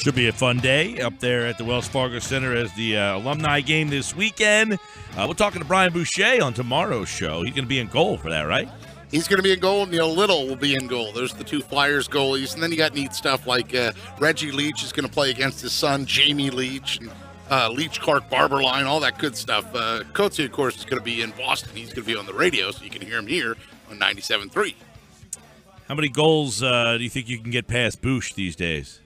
Should be a fun day up there at the Wells Fargo Center as the alumni game this weekend. We're talking to Brian Boucher on tomorrow's show. He's going to be in goal for that, right? He's going to be in goal. Neil Little will be in goal. There's the two Flyers goalies. And then you got neat stuff like Reggie Leach is going to play against his son, Jamie Leach, and Leach, Clark, Barber line, all that good stuff. Coates, of course, is going to be in Boston. He's going to be on the radio, so you can hear him here on 97.3. How many goals do you think you can get past Bouch these days?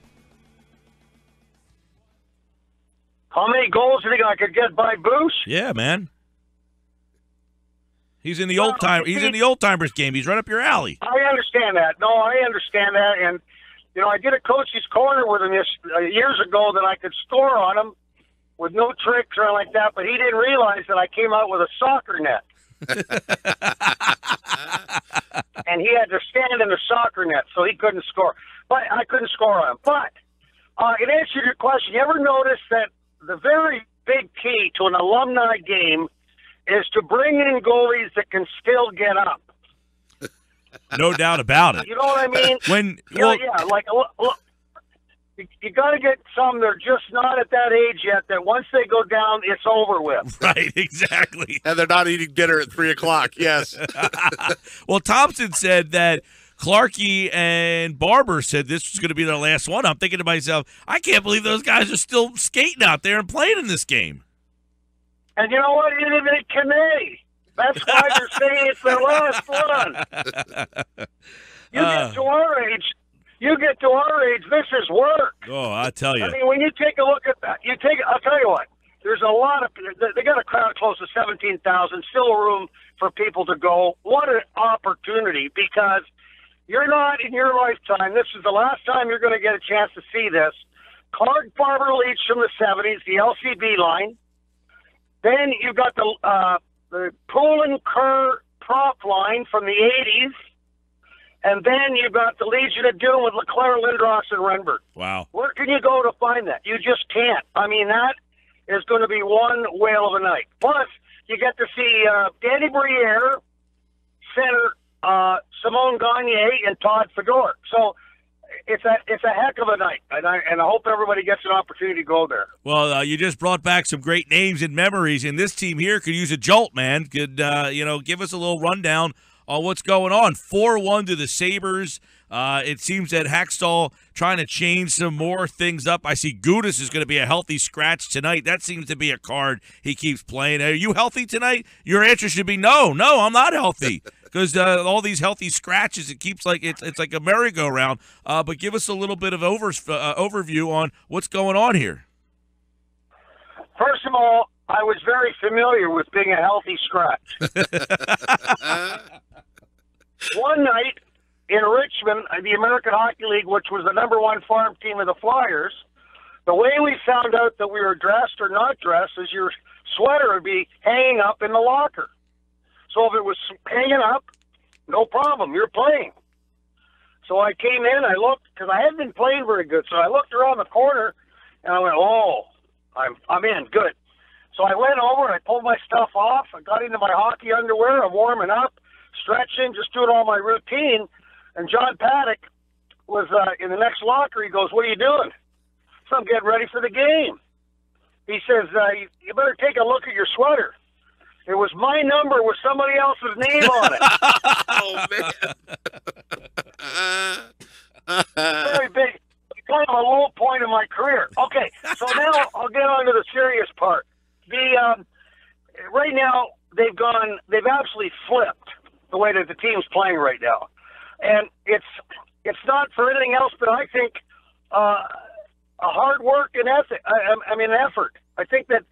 How many goals do you think I could get by Bouch? Yeah, man. He's in the old timers game. He's right up your alley. I understand that. No, I understand that. And, you know, I did a coach's corner with him years ago that I could score on him with no tricks or anything like that, but he didn't realize that I came out with a soccer net. And he had to stand in the soccer net, so he couldn't score. But I couldn't score on him. But in answer to your question, you ever notice that the very big key to an alumni game is to bring in goalies that can still get up. No doubt about it. You know what I mean? You got to get some that are just not at that age yet, that once they go down, it's over with. Right, exactly. And they're not eating dinner at 3 o'clock, yes. Well, Thompson said that Clarkey and Barber said this was going to be their last one. I'm thinking to myself, I can't believe those guys are still skating out there and playing in this game. And you know what? Even can they? That's why they're saying it's their last one. You get to our age, this is work. Oh, I tell you. I mean, when you take a look at that, I'll tell you what, there's a lot of, they got a crowd close to 17,000, still room for people to go. What an opportunity, because you're not in your lifetime. This is the last time you're going to get a chance to see this. Clark, Barber, Leach from the 70s, the LCB line. Then you've got the Poulin Kerr prop line from the 80s. And then you've got the Legion of Doom with LeClaire, Lindros, and Renberg. Wow. Where can you go to find that? You just can't. I mean, that is going to be one whale of a night. Plus, you get to see Danny Briere, center Simone Gagne, and Todd Fedor. So it's a heck of a night, and I hope everybody gets an opportunity to go there. Well, you just brought back some great names and memories, and this team here could use a jolt, man. Could give us a little rundown on what's going on. 4-1 to the Sabres. It seems that Hakstol trying to change some more things up. I see Gudas is going to be a healthy scratch tonight. That seems to be a card he keeps playing. Are you healthy tonight? Your answer should be no, I'm not healthy. Because all these healthy scratches, it keeps like it's like a merry-go-round. But give us a little bit of overview on what's going on here. First of all, I was very familiar with being a healthy scratch. One night in Richmond, the American Hockey League, which was the #1 farm team of the Flyers, the way we found out that we were dressed or not dressed is your sweater would be hanging up in the locker. So if it was hanging up, no problem, you're playing. So I came in, I looked, because I hadn't been playing very good, so I looked around the corner, and I went, I'm in, good. So I went over, and I pulled my stuff off, I got into my hockey underwear, I'm warming up, stretching, just doing all my routine, and John Paddock was in the next locker. He goes, what are you doing? So I'm getting ready for the game. He says, you better take a look at your sweater. It was my number with somebody else's name on it. Oh, man. Very big. Kind of a low point in my career. Okay, so now I'll get on to the serious part. Right now, they've absolutely flipped the way that the team's playing right now. And it's not for anything else, but I think a hard work and effort. Effort. I think that,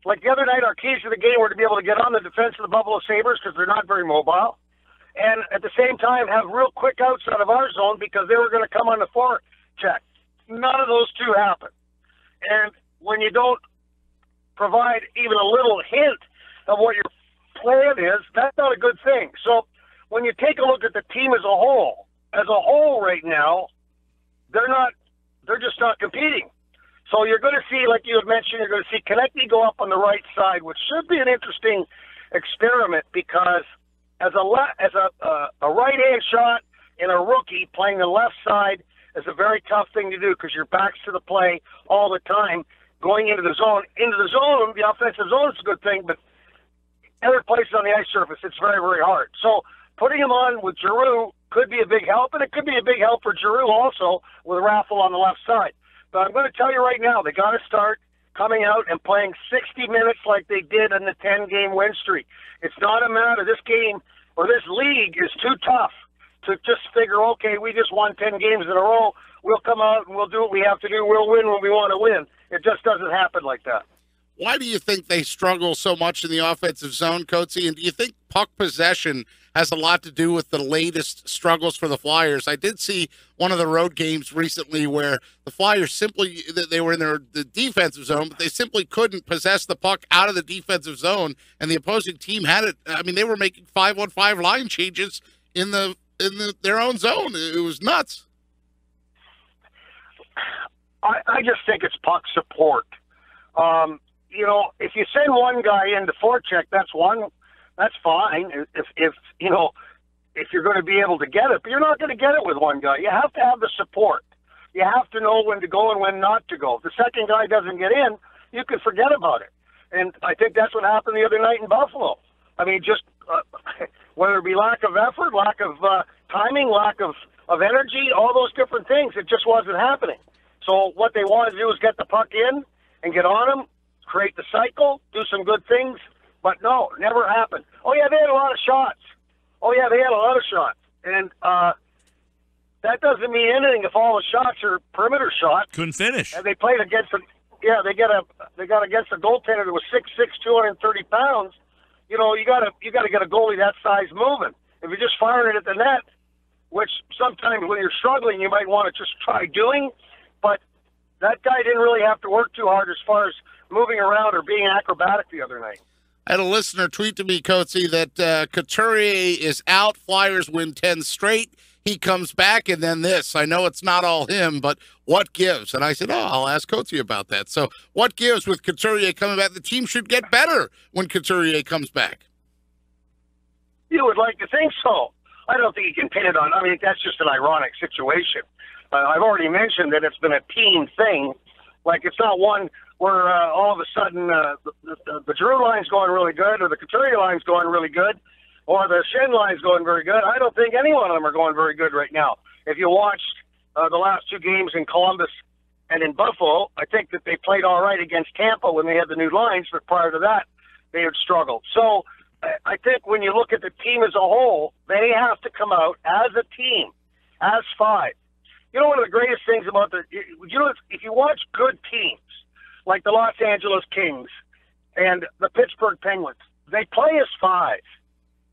like the other night, our keys to the game were to be able to get on the defense of the Buffalo Sabres because they're not very mobile, and at the same time have real quick outs out of our zone because they were going to come on the forecheck. None of those two happen. And when you don't provide even a little hint of what your plan is, that's not a good thing. So when you take a look at the team as a whole right now, they're just not competing. So you're going to see, like you had mentioned, you're going to see Konecny go up on the right side, which should be an interesting experiment because as a right-hand shot and a rookie playing the left side, is a very tough thing to do because your back's to the play all the time, going into the zone. Into the zone, the offensive zone is a good thing, but other places on the ice surface, it's very, very hard. So putting him on with Giroux could be a big help, and it could be a big help for Giroux also with Raffle on the left side. But I'm going to tell you right now, they got to start coming out and playing 60 minutes like they did in the 10-game win streak. It's not a matter, this game or this league is too tough to just figure, okay, we just won 10 games in a row. We'll come out and we'll do what we have to do. We'll win when we want to win. It just doesn't happen like that. Why do you think they struggle so much in the offensive zone, Coatsy? And do you think puck possession has a lot to do with the latest struggles for the Flyers? I did see one of the road games recently where the Flyers simply, they were in the defensive zone, but they simply couldn't possess the puck out of the defensive zone, and the opposing team had it. I mean, they were making 5-on-5 line changes in their own zone. It was nuts. I just think it's puck support. You know, if you send one guy in to forecheck, that's fine. If you know, if you're going to be able to get it, but you're not going to get it with one guy. You have to have the support. You have to know when to go and when not to go. If the second guy doesn't get in, you can forget about it. And I think that's what happened the other night in Buffalo. I mean, just whether it be lack of effort, lack of timing, lack of energy, all those different things, it just wasn't happening. So what they wanted to do was get the puck in and get on them, create the cycle, do some good things, but no, never happened. Oh, yeah, they had a lot of shots. And that doesn't mean anything if all the shots are perimeter shots. Couldn't finish. And they played against they got against a goaltender that was 6'6", 230 pounds. You know, you got to get a goalie that size moving. If you're just firing it at the net, which sometimes when you're struggling, you might want to just try doing, but that guy didn't really have to work too hard as far as moving around or being acrobatic the other night. I had a listener tweet to me, Coatsy, that Couturier is out. Flyers win 10 straight. He comes back, and then this. I know it's not all him, but what gives? And I said, I'll ask Coatsy about that. So what gives with Couturier coming back? The team should get better when Couturier comes back. You would like to think so. I don't think you can pin it on. I mean, that's just an ironic situation. I've already mentioned that it's been a team thing. Like, it's not one where all of a sudden the Giroux line's going really good or the Couturier line's going really good or the Shen line's going very good. I don't think any one of them are going very good right now. If you watched the last two games in Columbus and in Buffalo, I think that they played all right against Tampa when they had the new lines, but prior to that, they had struggled. So I think when you look at the team as a whole, they have to come out as a team, as five. You know, one of the greatest things about if you watch good teams, like the Los Angeles Kings and the Pittsburgh Penguins, they play as five.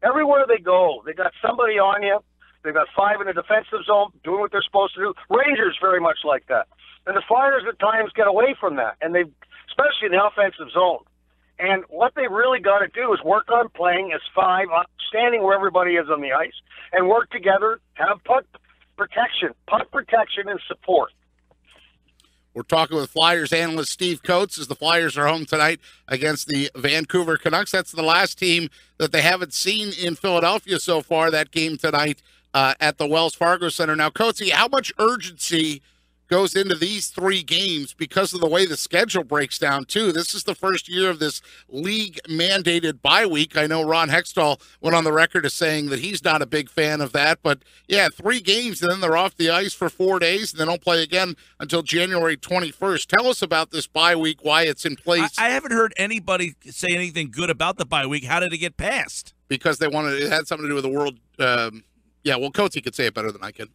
Everywhere they go, they got somebody on you. They've got five in the defensive zone doing what they're supposed to do. Rangers very much like that. And the Flyers at times get away from that, and especially in the offensive zone. And what they really got to do is work on playing as five, standing where everybody is on the ice, and work together, have puck protection and support. We're talking with Flyers analyst Steve Coates as the Flyers are home tonight against the Vancouver Canucks. That's the last team that they haven't seen in Philadelphia so far, that game tonight at the Wells Fargo Center. Now, Coatsy, how much urgency goes into these three games because of the way the schedule breaks down, too? This is the first year of this league-mandated bye week. I know Ron Hakstol went on the record as saying that he's not a big fan of that. But, yeah, 3 games, and then they're off the ice for 4 days, and they don't play again until January 21st. Tell us about this bye week, why it's in place. I haven't heard anybody say anything good about the bye week. How did it get passed? Because it had something to do with the world. Coatsy could say it better than I can.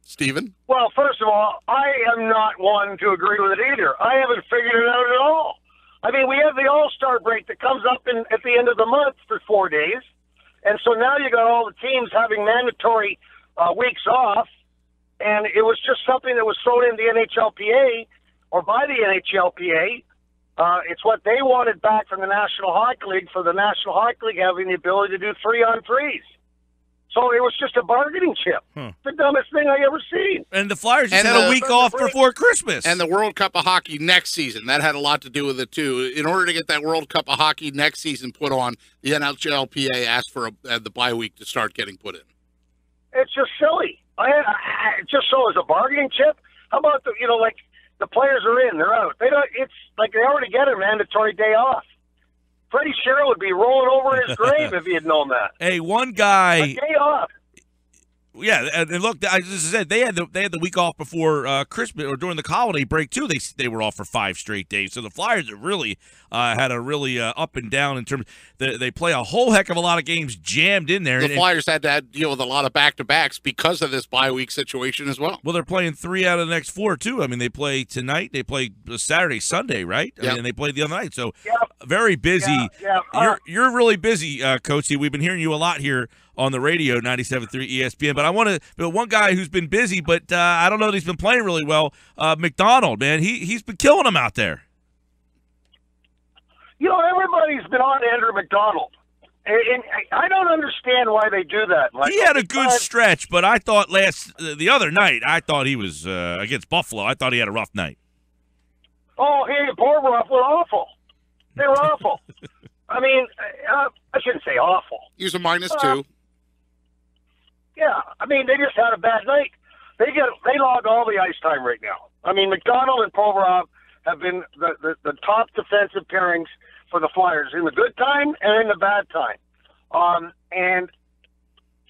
Stephen? Well, first of all, I am not one to agree with it either. I haven't figured it out at all. I mean, we have the All-Star break that comes up at the end of the month for 4 days. And so now you got all the teams having mandatory weeks off. And it was just something that was thrown in the NHLPA or by the NHLPA. It's what they wanted back from the National Hockey League for the National Hockey League having the ability to do 3-on-3s. So it was just a bargaining chip. The dumbest thing I ever seen. And the Flyers just had a week off before Christmas. And the World Cup of Hockey next season. That had a lot to do with it, too. In order to get that World Cup of Hockey next season put on, the NHLPA asked for the bye week to start getting put in. It's just silly. Just so as a bargaining chip. How about like the players are in, they're out. They don't. It's like they already get a mandatory day off. Freddie Sherrill would be rolling over in his grave if he had known that. Hey, one guy. A day off. Yeah, and look, I just said they had the week off before Christmas or during the holiday break too. They were off for 5 straight days. So the Flyers have really had a really up and down in terms. They play a whole heck of a lot of games jammed in there. The Flyers had to deal with a lot of back-to-backs because of this bye week situation as well. Well, they're playing 3 out of the next 4 too. I mean, they play tonight, they play Saturday, Sunday, right? I mean, and they played the other night. So very busy. You're really busy, Coatsy. We've been hearing you a lot here on the radio, 97.3 ESPN. But one guy who's been busy, but I don't know that he's been playing really well, McDonald, man. He's been killing them out there. Everybody's been on Andrew McDonald. And I don't understand why they do that. Like, he had a good stretch, but I thought the other night, I thought he was against Buffalo. I thought he had a rough night. Oh, he and Borberoff were awful. They were awful. I mean, I shouldn't say awful. He was a -2. Yeah, I mean, they just had a bad night. They log all the ice time right now. I mean, McDonald and Provorov have been the top defensive pairings for the Flyers in the good time and in the bad time. And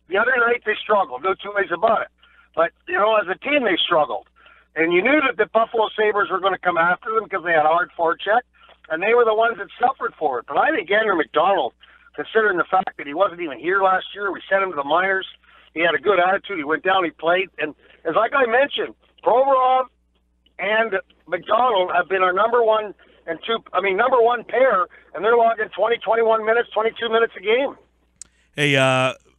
the other night they struggled. No two ways about it. But, as a team they struggled. And you knew that the Buffalo Sabres were going to come after them because they had a hard forecheck, and they were the ones that suffered for it. But I think Andrew McDonald, considering the fact that he wasn't even here last year, we sent him to the minors. He had a good attitude. He went down, he played. And as like I mentioned, Provorov and McDonald have been our number one pair, and they're logging 20, 21 minutes, 22 minutes a game. Hey,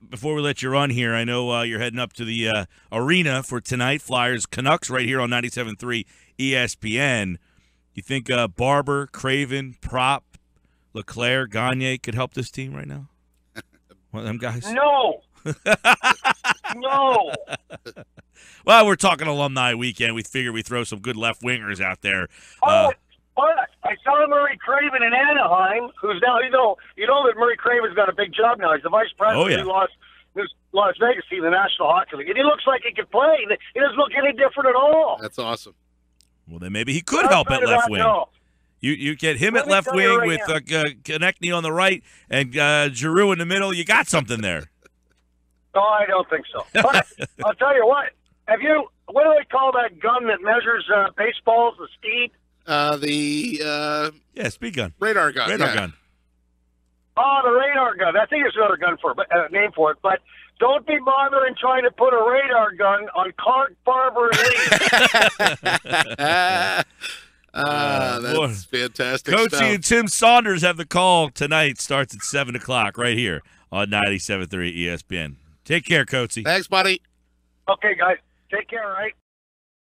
before we let you run here, I know you're heading up to the arena for tonight, Flyers Canucks, right here on 97.3 ESPN. You think Barber, Craven, Prop, LeClaire, Gagne could help this team right now? One of them guys? No. No. Well, we're talking alumni weekend. We figure we throw some good left wingers out there. But I saw Murray Craven in Anaheim, who's now, you know that Murray Craven's got a big job now. He's the vice president of the Las Vegas team, the National Hockey League. And he looks like he could play. He doesn't look any different at all. That's awesome. Well, then maybe he could help at left wing. You get him at left wing with Konechny on the right and Giroux in the middle. You got something there. No, I don't think so. But I'll tell you what. What do they call that gun that measures baseballs, the speed? Speed gun. Radar gun. Radar gun. Oh, the radar gun. I think there's another name for it. But don't be bothering trying to put a radar gun on Clark, Barber, and Lee. That's fantastic Coatsy stuff. and Tim Saunders have the call tonight. Starts at 7 o'clock right here on 97.3 ESPN. Take care, Coatsy. Thanks, buddy. Okay, guys. Take care, all right?